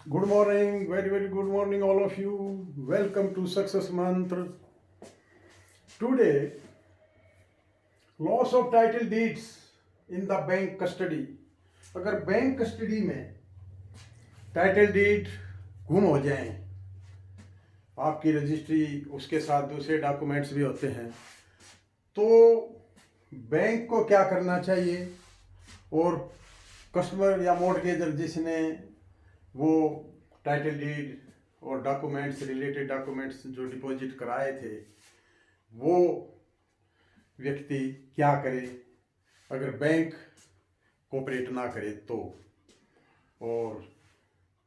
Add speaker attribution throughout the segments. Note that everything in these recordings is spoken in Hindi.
Speaker 1: Good morning, very good morning, all of you. Welcome to Success Mantra. Today, loss of title deeds in the bank custody. अगर बैंक कस्टडी में टाइटल डीड गुम हो जाएं, आपकी रजिस्ट्री उसके साथ दूसरे डॉक्यूमेंट्स भी होते हैं, तो बैंक को क्या करना चाहिए और कस्टमर या मॉर्टगेजर जिसने वो टाइटल डीड और डॉक्यूमेंट्स रिलेटेड डॉक्यूमेंट्स जो डिपॉजिट कराए थे वो व्यक्ति क्या करे अगर बैंक कोऑपरेट ना करे तो। और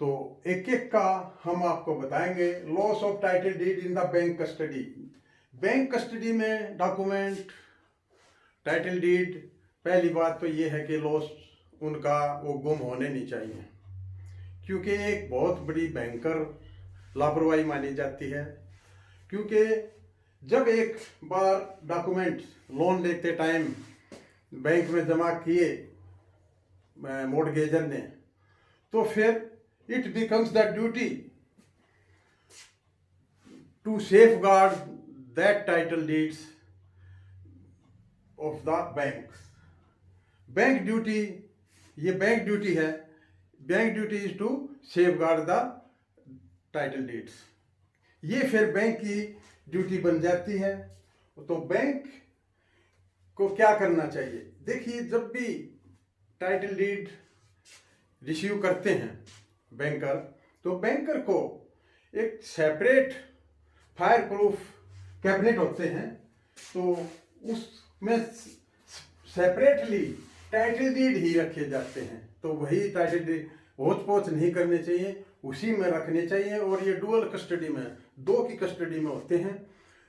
Speaker 1: तो एक एक का हम आपको बताएंगे। Loss of title deed in the bank custody. Bank custody में डॉक्यूमेंट टाइटल डीड, पहली बात तो ये है कि लॉस उनका वो गुम होने नहीं चाहिए, क्योंकि एक बहुत बड़ी भयंकर लापरवाही मानी जाती है। क्योंकि जब एक बार डॉक्यूमेंट लोन लेते टाइम बैंक में जमा किए मॉर्टगेजर ने, तो फिर it becomes the duty to safeguard that title deeds of the bank. Bank duty, ये बैंक ड्यूटी है। Bank duty is to safeguard the title deeds. ये फिर बैंक की ड्यूटी बन जाती है। तो बैंक को क्या करना चाहिए? देखिए, जब भी टाइटल डीड रिसीव करते हैं बैंकर, तो बैंकर को एक सेपरेट फायर प्रूफ कैबिनेट होते हैं, तो उसमें सेपरेटली टाइटल डीड ही रखे जाते हैं। तो वही टाइटल डीड होच पोच नहीं करने चाहिए, उसी में रखने चाहिए। और ये डुअल कस्टडी में, दो की कस्टडी में होते हैं।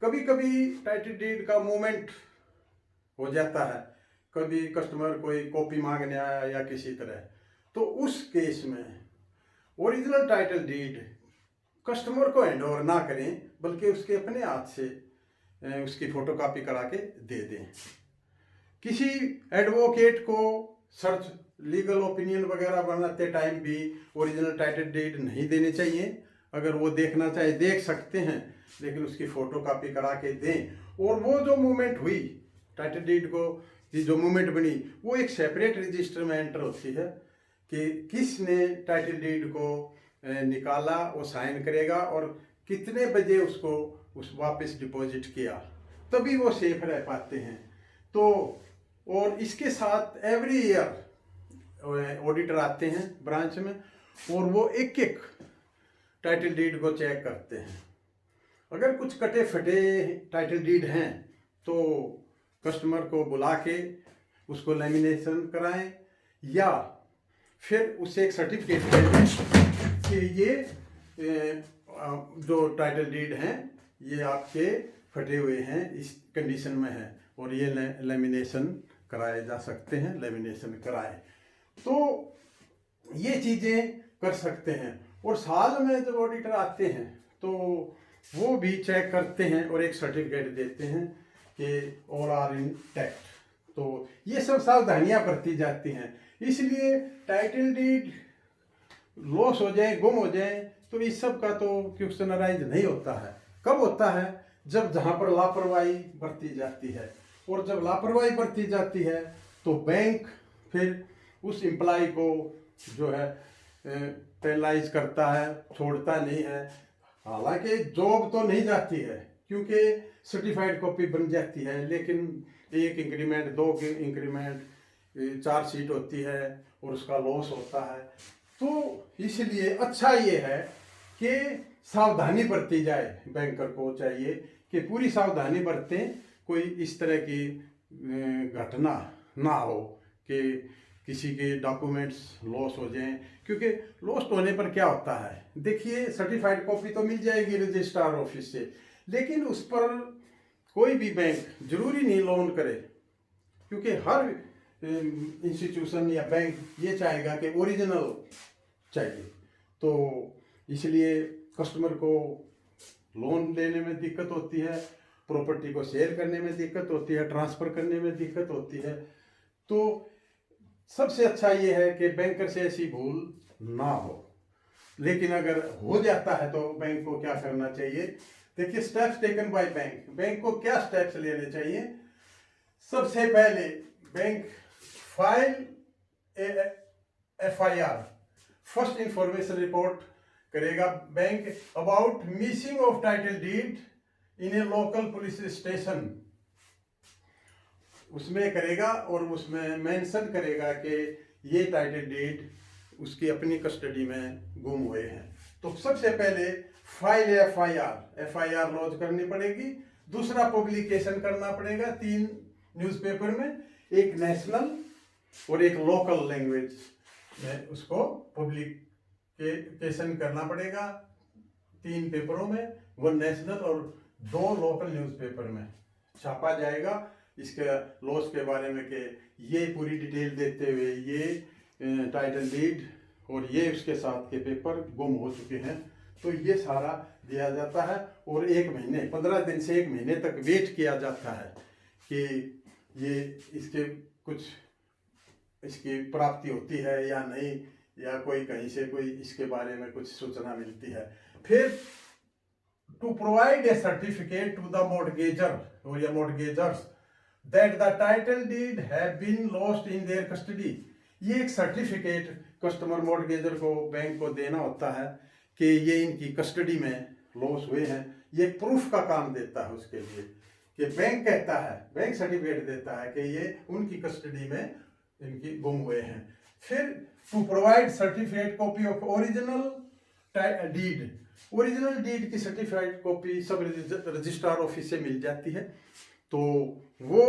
Speaker 1: कभी कभी टाइटल डीड का मूवमेंट हो जाता है, कभी कस्टमर कोई कॉपी मांगने आया या किसी तरह, तो उस केस में ओरिजिनल टाइटल डीड कस्टमर को हैंड ओवर ना करें, बल्कि उसके अपने हाथ से उसकी फोटोकॉपी करा के दे दें। किसी एडवोकेट को सर्च लीगल ओपिनियन वगैरह बनाते टाइम भी ओरिजिनल टाइटल डीड नहीं देने चाहिए। अगर वो देखना चाहे देख सकते हैं, लेकिन उसकी फोटोकॉपी करा के दें। और वो जो मूवमेंट हुई टाइटल डीड को, ये जो मूवमेंट बनी, वो एक सेपरेट रजिस्टर में एंटर होती है कि किसने टाइटल डीड को निकाला, वो साइन करेगा, और कितने बजे उसको उस वापस डिपॉजिट किया, तभी वो सेफ रह पाते हैं। तो और इसके साथ एवरी ईयर ऑडिटर आते हैं ब्रांच में, और वो एक एक टाइटल डीड को चेक करते हैं। अगर कुछ कटे फटे टाइटल डीड हैं तो कस्टमर को बुला के उसको लेमिनेशन कराएं, या फिर उससे एक सर्टिफिकेट दे दें कि ये जो टाइटल डीड हैं ये आपके फटे हुए हैं, इस कंडीशन में है, और ये लेमिनेशन कराए जा सकते हैं, लेमिनेशन कराएं। तो ये चीज़ें कर सकते हैं। और साल में जब ऑडिटर आते हैं तो वो भी चेक करते हैं और एक सर्टिफिकेट देते हैं कि ऑल आर इन टैक्ट। तो ये सब सावधानियां बरती जाती हैं। इसलिए टाइटल डीड लॉस हो जाए, गुम हो जाए, तो इस सब का तो क्वेश्चन अराइज नहीं होता है। कब होता है? जब जहाँ पर लापरवाही बरती जाती है। और जब लापरवाही बरती जाती है तो बैंक फिर उस एम्प्लॉय को जो है पेनलाइज करता है, छोड़ता नहीं है। हालांकि जॉब तो नहीं जाती है, क्योंकि सर्टिफाइड कॉपी बन जाती है, लेकिन एक इंक्रीमेंट, दो इंक्रीमेंट, चार्जशीट होती है और उसका लॉस होता है। तो इसलिए अच्छा ये है कि सावधानी बरती जाए। बैंकर को चाहिए कि पूरी सावधानी बरतें, कोई इस तरह की घटना ना हो कि किसी के डॉक्यूमेंट्स लॉस हो जाएं। क्योंकि लॉस्ट होने पर क्या होता है, देखिए, सर्टिफाइड कॉपी तो मिल जाएगी रजिस्ट्रार ऑफिस से, लेकिन उस पर कोई भी बैंक जरूरी नहीं लोन करे, क्योंकि हर इंस्टीट्यूशन या बैंक ये चाहेगा कि ओरिजिनल चाहिए। तो इसलिए कस्टमर को लोन लेने में दिक्कत होती है, प्रॉपर्टी को सेल करने में दिक्कत होती है, ट्रांसफ़र करने में दिक्कत होती है। तो सबसे अच्छा ये है कि बैंकर से ऐसी भूल ना हो। लेकिन अगर हो जाता है तो बैंक को क्या करना चाहिए? देखिए, steps taken by bank, bank को क्या स्टेप्स लेने चाहिए? सबसे पहले bank file FIR, first information report करेगा bank about missing of title deed in a local police station. उसमें करेगा और उसमें मेंशन करेगा कि ये टाइटल डीड उसकी अपनी कस्टडी में गुम हुए हैं। तो सबसे पहले फाइल FIR लॉन्च करनी पड़ेगी। दूसरा पब्लिकेशन करना पड़ेगा 3 न्यूज़पेपर में, एक नेशनल और एक लोकल लैंग्वेज में उसको पब्लिकेशन करना पड़ेगा 3 पेपरों में, 1 नेशनल और 2 लोकल न्यूज़पेपर में छापा जाएगा इसके लॉस के बारे में कि ये पूरी डिटेल देते हुए ये टाइटल डीड और ये उसके साथ के पेपर गुम हो चुके हैं। तो ये सारा दिया जाता है और 1 महीने 15 दिन से 1 महीने तक वेट किया जाता है कि ये इसके कुछ इसकी प्राप्ति होती है या नहीं, या कोई कहीं से कोई इसके बारे में कुछ सूचना मिलती है। फिर to provide a certificate to the mortgager और या mortgagers that the title deed have been lost in their custody. ये एक सर्टिफिकेट कस्टमर मॉर्गेजर को बैंक को देना होता है कि ये इनकी कस्टडी में लॉस हुए हैं। ये प्रूफ का काम देता है उसके लिए कि बैंक कहता है, बैंक सर्टिफिकेट देता है कि ये उनकी कस्टडी में इनकी गुम हुए हैं। फिर to provide certificate copy of original deed, original deed की certified copy sub registrar office से मिल जाती है, तो वो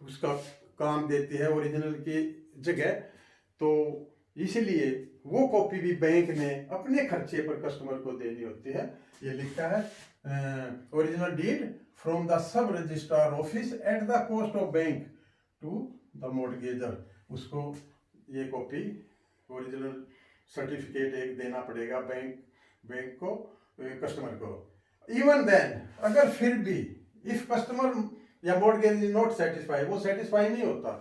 Speaker 1: उसका काम देती है ओरिजिनल की जगह। तो इसलिए वो कॉपी भी बैंक ने अपने खर्चे पर कस्टमर को देनी होती है। ये लिखा है original deed from the sub registrar office at the cost of bank to the mortgager. उसको ये कॉपी ओरिजिनल सर्टिफिकेट एक देना पड़ेगा बैंक को कस्टमर को। इवन देन, अगर फिर भी इफ कस्टमर या मॉर्गेज इज नॉट सेटिस्फाई, वो सेटिस्फाई नहीं होता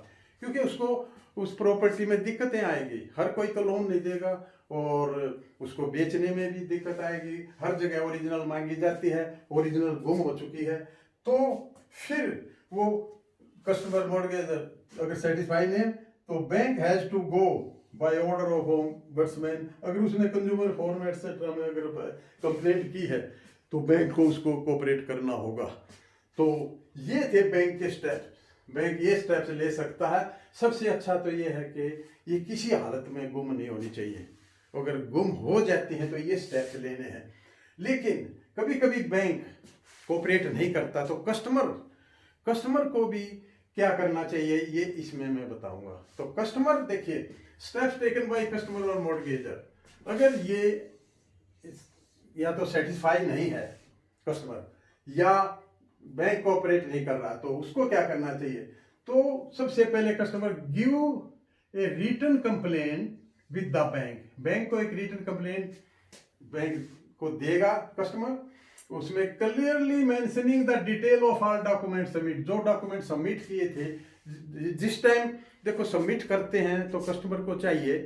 Speaker 1: क्योंकि उसको उस प्रॉपर्टी में दिक्कतें आएगी। हर कोई तो लोन नहीं देगा और उसको बेचने में भी दिक्कत आएगी। हर जगह ओरिजिनल मांगी जाती है, ओरिजिनल गुम हो चुकी है, तो फिर वो कस्टमर मॉर्गेजर अगर सेटिस्फाई नहीं तो bank has to go by order of ombudsman. अगर उसने कंज्यूमर फोरम एटसेट्रा में अगर कंप्लेंट की है तो बैंक को उसको कोऑपरेट करना होगा। तो ये थे बैंक के स्टेप्स। बैंक ये स्टेप्स ले सकता है। सबसे अच्छा तो ये है कि ये किसी हालत में गुम नहीं होनी चाहिए। अगर गुम हो जाती हैं तो ये स्टेप्स लेने हैं। लेकिन कभी कभी बैंक कोऑपरेट नहीं करता तो कस्टमर को भी क्या करना चाहिए ये इसमें मैं बताऊंगा। तो कस्टमर, देखिए, स्टेप्स टेकन बाय कस्टमर और मॉर्गेजर, अगर ये या तो सेटिस्फाई नहीं है कस्टमर या बैंक कोऑपरेट नहीं कर रहा तो उसको क्या करना चाहिए? तो सबसे पहले customer give a written complaint with the bank को एक रिटन कंप्लेंट बैंक को देगा कस्टमर, उसमें clearly mentioning the detail of all document submit. जो डॉक्यूमेंट सबमिट किए थे, जिस टाइम देखो सबमिट करते हैं तो कस्टमर को चाहिए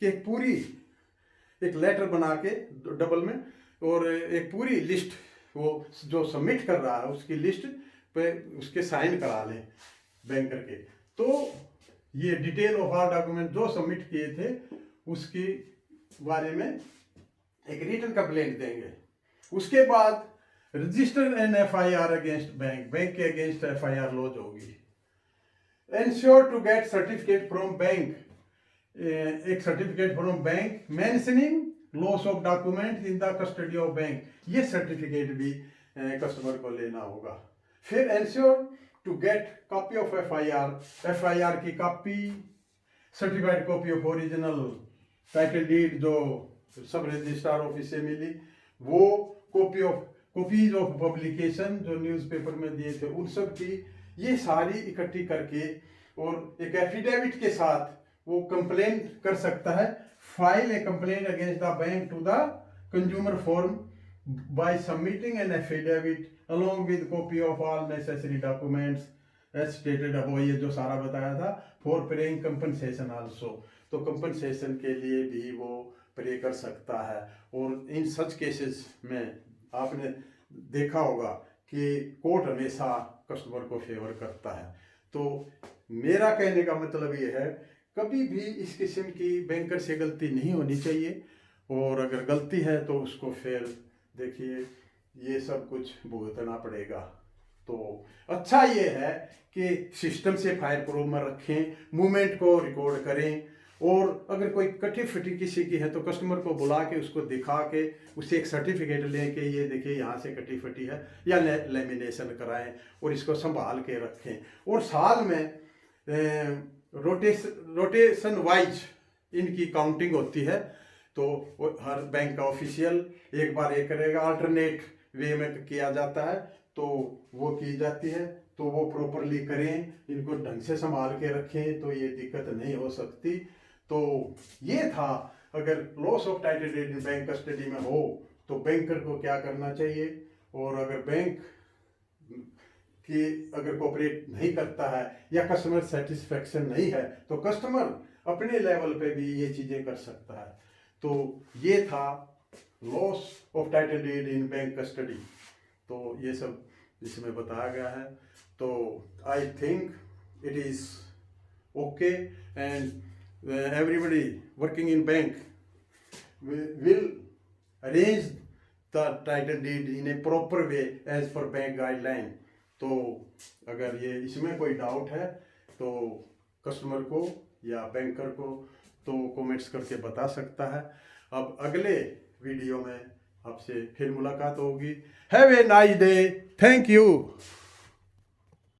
Speaker 1: कि एक लेटर बना के डबल में और एक पूरी लिस्ट वो जो सबमिट कर रहा है उसकी लिस्ट पे उसके साइन करा लें बैंकर के। तो ये डिटेल ऑफ ऑल डॉक्यूमेंट जो सबमिट किए थे उसके बारे में एक रिटन कंप्लेंट देंगे। उसके बाद register an FIR against bank के अगेंस्ट FIR लॉन्च होगी। Ensure to get certificate from bank, एक certificate from bank mentioning loss of document in the custody of bank, ये सर्टिफिकेट भी कस्टमर को लेना होगा। फिर ensure to get copy of FIR की copy, certified copy of original title deed जो सब रजिस्ट्रार ऑफिस से मिली, वो कॉपीज ऑफ पब्लिकेशन जो न्यूज़पेपर में दिए थे उन सब की, ये सारी इकट्ठी करके और एक एफिडेविट के साथ वो कंप्लेंट कर सकता है। File a complaint against the bank to the consumer forum by submitting an affidavit along with copy of all necessary documents as stated above, ये जो सारा बताया था, फॉर पेइंग कंपनसेशन आल्सो। तो कंपनसेशन के लिए भी वो प्रे कर सकता है। और इन सच केसेस में आपने देखा होगा कि कोर्ट हमेशा कस्टमर को फेवर करता है। तो मेरा कहने का मतलब ये है, कभी भी इस किस्म की बैंकर से गलती नहीं होनी चाहिए, और अगर गलती है तो उसको फिर देखिए ये सब कुछ भुगतना पड़ेगा। तो अच्छा ये है कि सिस्टम से फायर प्रूफ में रखें, मूवमेंट को रिकॉर्ड करें, और अगर कोई कटी फटी किसी की है तो कस्टमर को बुला के उसको दिखा के उससे एक सर्टिफिकेट लें कि ये देखिए यहाँ से कटी फटी है, या लेमिनेशन कराएं और इसको संभाल के रखें। और साल में रोटेशन वाइज इनकी काउंटिंग होती है, तो हर बैंक का ऑफिशियल एक बार ये करेगा, अल्टरनेट वे में किया जाता है तो वो की जाती है। तो वो प्रॉपरली करें, इनको ढंग से संभाल के रखें तो ये दिक्कत नहीं हो सकती। तो ये था, अगर loss of title deed in bank custody में हो तो बैंकर को क्या करना चाहिए, और अगर बैंक कि अगर कोऑपरेट नहीं करता है या कस्टमर सेटिस्फेक्शन नहीं है तो कस्टमर अपने लेवल पे भी ये चीज़ें कर सकता है। तो ये था loss of title deed in bank custody. तो ये सब इसमें बताया गया है। तो I think it is okay, and everybody working in bank will arrange the title deed in a proper way as per bank guideline। तो अगर ये इसमें कोई डाउट है तो कस्टमर को या बैंकर को तो कमेंट्स करके बता सकता है। अब अगले वीडियो में आपसे फिर मुलाकात होगी। Have a nice day, thank you.